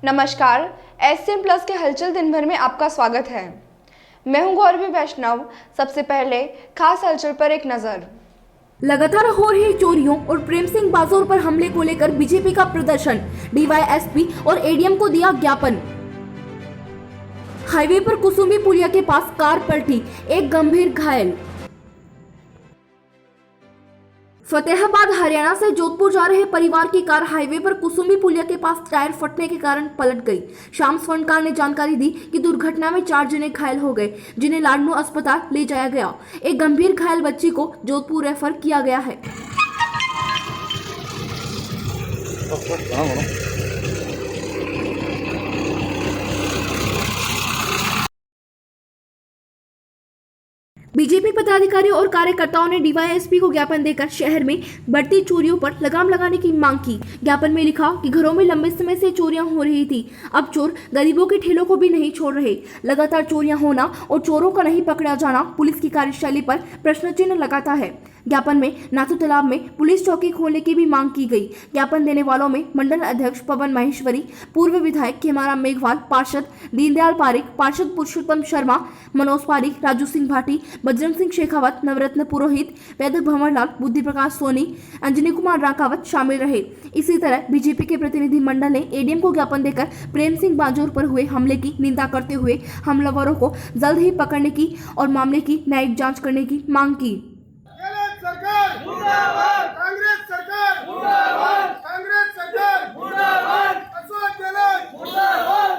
नमस्कार, SM plus के हलचल दिन भर में आपका स्वागत है। मैं हूं गौरवी वैष्णव। सबसे पहले खास हलचल पर एक नजर। लगातार हो रही चोरियों और प्रेम सिंह बाजोर पर हमले को लेकर बीजेपी का प्रदर्शन, डीवाईएसपी और एडीएम को दिया ज्ञापन। हाईवे पर कुसुम्भी पुलिया के पास कार पलटी, एक गंभीर घायल। फतेहाबाद हरियाणा से जोधपुर जा रहे परिवार की कार हाईवे पर कुसुम्भी पुलिया के पास टायर फटने के कारण पलट गई। शाम स्वर्णकार ने जानकारी दी कि दुर्घटना में 4 जने घायल हो गए, जिन्हें लाडनू अस्पताल ले जाया गया। एक गंभीर घायल बच्ची को जोधपुर रेफर किया गया है। बीजेपी पदाधिकारियों और कार्यकर्ताओं ने डीवाईएसपी को ज्ञापन देकर शहर में बढ़ती चोरियों पर लगाम लगाने की मांग की। ज्ञापन में लिखा कि घरों में लंबे समय से चोरियां हो रही थी, अब चोर गरीबों के ठेलों को भी नहीं छोड़ रहे। लगातार चोरियां होना और चोरों का नहीं पकड़ा जाना पुलिस की कार्यशैली पर प्रश्न चिन्ह लगाता है। ज्ञापन में नाथू तालाब में पुलिस चौकी खोलने की भी मांग की गई। ज्ञापन देने वालों में मंडल अध्यक्ष पवन माहेश्वरी, पूर्व विधायक खेमाराम मेघवाल, पार्षद दीनदयाल पारिक, पार्षद पुरुषोत्तम शर्मा, मनोज पारिक, राजू सिंह भाटी, बजरंग सिंह शेखावत, नवरत्न पुरोहित, वैद्य भंवरलाल, बुद्धि प्रकाश सोनी, अंजनी कुमार राकावत शामिल रहे। इसी तरह बीजेपी के प्रतिनिधि मंडल ने एडीएम को ज्ञापन देकर प्रेम सिंह बाजोर पर हुए हमले की निंदा करते हुए हमलावरों को जल्द ही पकड़ने की और मामले की न्यायिक जांच करने की मांग की। सरकार मुर्दाबाद, कांग्रेस सरकार मुर्दाबाद, कांग्रेस सरकार मुर्दाबाद, अशोक गहलोत मुर्दाबाद।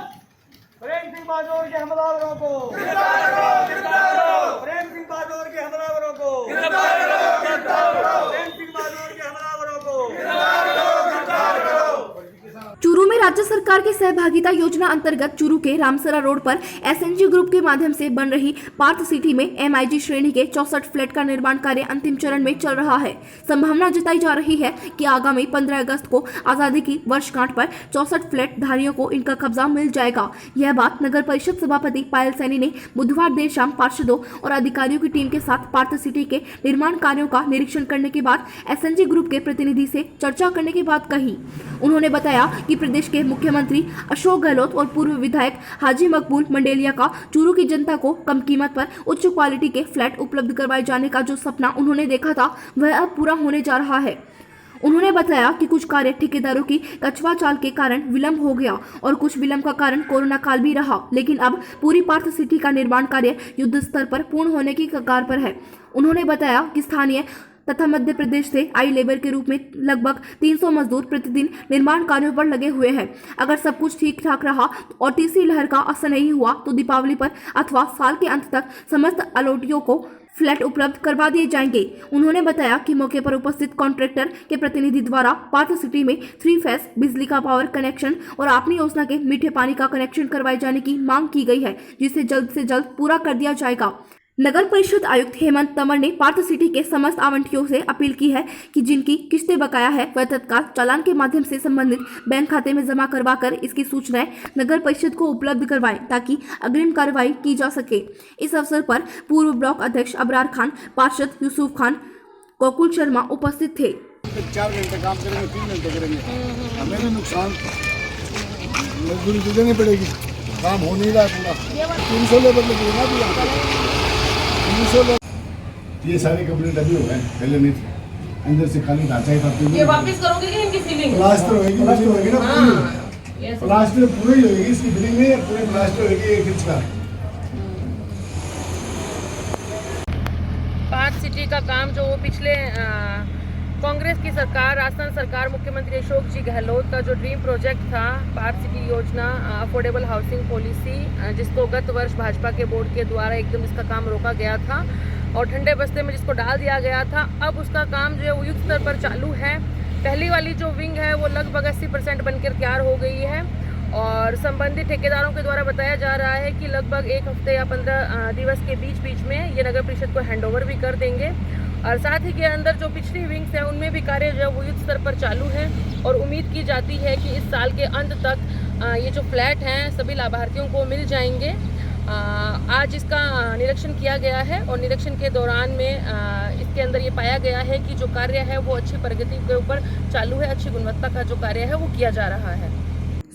प्रेम सिंह बाजोर के हमलावरों को गिरफ्तार करो, गिरफ्तार करो। प्रेम सिंह बाजोर के हमलावरों को गिरफ्तार करो, गिरफ्तार करो। प्रेम सिंह बाजोर के हमलावरों को गिरफ्तार करो, गिरफ्तार करो। चूरू में राज्य सरकार के सहभागिता योजना अंतर्गत चूरू के रामसरा रोड पर एसएनजी ग्रुप के माध्यम से बन रही पार्थ सिटी में एमआईजी श्रेणी के 64 फ्लैट का निर्माण कार्य अंतिम चरण में चल रहा है। संभावना जताई जा रही है कि आगामी 15 अगस्त को आजादी की वर्षगांठ पर 64 फ्लैट धारियों को इनका कब्जा मिल जाएगा। यह बात नगर परिषद सभापति पायल सैनी ने बुधवार देर शाम पार्षदों और अधिकारियों की टीम के साथ पार्थ सिटी के निर्माण कार्यों का निरीक्षण करने के बाद एसएनजी ग्रुप के प्रतिनिधि से चर्चा करने के बाद कही। उन्होंने बताया कि प्रदेश के मुख्यमंत्री अशोक गहलोत और पूर्व विधायक हाजी मकबूल मंडेलिया का चूरू की जनता को कम कीमत पर उच्च क्वालिटी के फ्लैट उपलब्ध करवाए जाने का जो सपना उन्होंने देखा था वह अब पूरा होने जा रहा है। उन्होंने बताया कि कुछ कार्य ठेकेदारों की कछुआ चाल के कारण विलंब हो गया और कुछ विलंब का कारण कोरोना काल भी रहा, लेकिन अब पूरी पार्थ सिटी का निर्माण कार्य युद्ध स्तर पर पूर्ण होने की कगार पर है। उन्होंने बताया कि स्थानीय तथा मध्य प्रदेश से आई लेबर के रूप में लगभग 300 मजदूर प्रतिदिन निर्माण कार्यों पर लगे हुए हैं। अगर सब कुछ ठीक ठाक रहा और तीसरी लहर का असर नहीं हुआ तो दीपावली पर अथवा साल के अंत तक समस्त अलॉटियों को फ्लैट उपलब्ध करवा दिए जाएंगे। उन्होंने बताया कि मौके पर उपस्थित कॉन्ट्रैक्टर के प्रतिनिधि द्वारा पार्थ सिटी में 3 फेस बिजली का पावर कनेक्शन और आपनी योजना के मीठे पानी का कनेक्शन करवाए जाने की मांग की गई है, जिसे जल्द से जल्द पूरा कर दिया जाएगा। नगर परिषद आयुक्त हेमंत तंवर ने पार्थ सिटी के समस्त आवंटियों से अपील की है कि जिनकी किस्तें बकाया है वह तत्काल चालान के माध्यम से संबंधित बैंक खाते में जमा करवाकर इसकी सूचनाएं नगर परिषद को उपलब्ध करवाएं ताकि अग्रिम कार्रवाई की जा सके। इस अवसर पर पूर्व ब्लॉक अध्यक्ष अबरार खान, पार्षद यूसुफ खान, गोकुल शर्मा उपस्थित थे। 4 घंटे काम करेंगे, 3 घंटे करेंगे, हमें भी नुकसान मजदूरी तो देनी पड़ेगी। काम हो नहीं रहा पूरा, 300 लेबर लगे ना भी। ये सारे कंप्लीट अभी हो गए, पहले नहीं थे। अंदर से खाली ढांचा ही था। ये वापस करोगे कि इनकी सीलिंग? प्लास्टर होगी ना पूरी, प्लास्टर पूरी होगी, इसकी फिलिंग नहीं है, पूरी प्लास्टर होगी 1 इंच का। पार्थ सिटी का काम जो वो पिछले कांग्रेस की सरकार, राजस्थान सरकार, मुख्यमंत्री अशोक जी गहलोत का जो ड्रीम प्रोजेक्ट था पार्थ सिटी योजना, अफोर्डेबल हाउसिंग पॉलिसी, जिसको गत वर्ष भाजपा के बोर्ड के द्वारा एकदम इसका काम रोका गया था और ठंडे बस्ते में जिसको डाल दिया गया था, अब उसका काम जो है वो युद्ध स्तर पर चालू है। पहली वाली जो विंग है वो लगभग 80% बनकर तैयार हो गई है और संबंधित ठेकेदारों के द्वारा बताया जा रहा है कि लगभग 1 हफ्ते या 15 दिवस के बीच में ये नगर परिषद को हैंडओवर भी कर देंगे। और साथ ही के अंदर जो पिछली विंग्स हैं उनमें भी कार्य जो है वो युद्ध स्तर पर चालू है और उम्मीद की जाती है कि इस साल के अंत तक ये जो फ्लैट हैं सभी लाभार्थियों को मिल जाएंगे। आज इसका निरीक्षण किया गया है और निरीक्षण के दौरान में इसके अंदर ये पाया गया है कि जो कार्य है वो अच्छी प्रगति के ऊपर चालू है, अच्छी गुणवत्ता का जो कार्य है वो किया जा रहा है।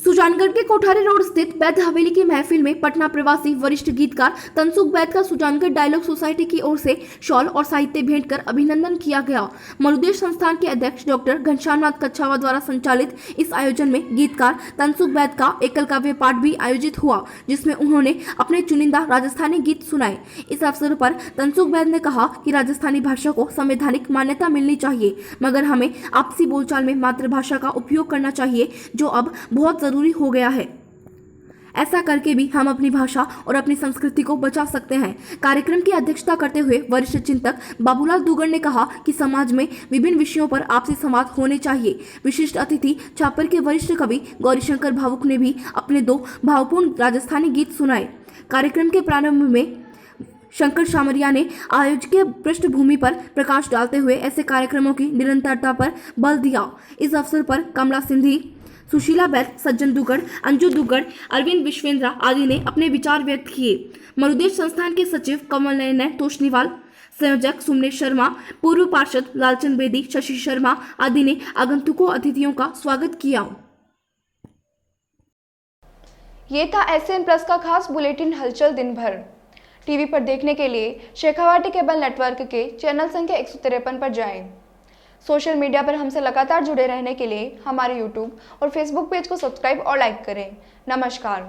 सुजानगढ़ के कोठारी रोड स्थित बैद हवेली की महफिल में पटना प्रवासी वरिष्ठ गीतकार तनसुख बैद का सुजानगढ़ डायलॉग सोसाइटी की ओर से शॉल और साहित्य भेंट कर अभिनंदन किया गया। मरुदेश संस्थान के अध्यक्ष डॉक्टर घनश्यामनाथ कच्छावा द्वारा संचालित इस आयोजन में गीतकार तनसुख बैद का एकल काव्य पाठ भी आयोजित हुआ, जिसमें उन्होंने अपने चुनिंदा राजस्थानी गीत सुनाए। इस अवसर पर तनसुख बैद ने कहा कि राजस्थानी भाषा को संवैधानिक मान्यता मिलनी चाहिए, मगर हमें आपसी बोलचाल में मातृभाषा का उपयोग करना चाहिए, जो अब बहुत जरूरी हो गया है। ऐसा करके भी हम अपनी भाषा और अपनी संस्कृति को बचा सकते हैं। कार्यक्रम की अध्यक्षता करते हुए वरिष्ठ चिंतक बाबूलाल दुगड़ ने कहा कि समाज में विभिन्न विषयों पर आपसी संवाद होने चाहिए। विशिष्ट अतिथि छापर के वरिष्ठ कवि गौरीशंकर भावुक ने भी अपने 2 भावपूर्ण राजस्थानी गीत सुनाए। कार्यक्रम के प्रारंभ में शंकर शामरिया ने आयोजकीय पृष्ठभूमि पर प्रकाश डालते हुए ऐसे कार्यक्रमों की निरंतरता पर बल दिया। इस अवसर पर कमला सिंधी, सुशीला बैद, सज्जन दुगड़, अंजू दुगड़, अरविंद विश्वेंद्रा आदि ने अपने विचार व्यक्त किए। मरुदेश संस्थान के सचिव कमल नयन तोशनीवाल, संयोजक सुमनेश शर्मा, पूर्व पार्षद लालचंद बेदी, शशि शर्मा आदि ने आगंतुकों अतिथियों का स्वागत किया। ये था SN प्लस का खास बुलेटिन हलचल दिन भर। टीवी पर देखने के लिए शेखावाटी केबल नेटवर्क के चैनल संख्या 153 पर जाएं। सोशल मीडिया पर हमसे लगातार जुड़े रहने के लिए हमारे YouTube और Facebook पेज को सब्सक्राइब और लाइक करें। नमस्कार।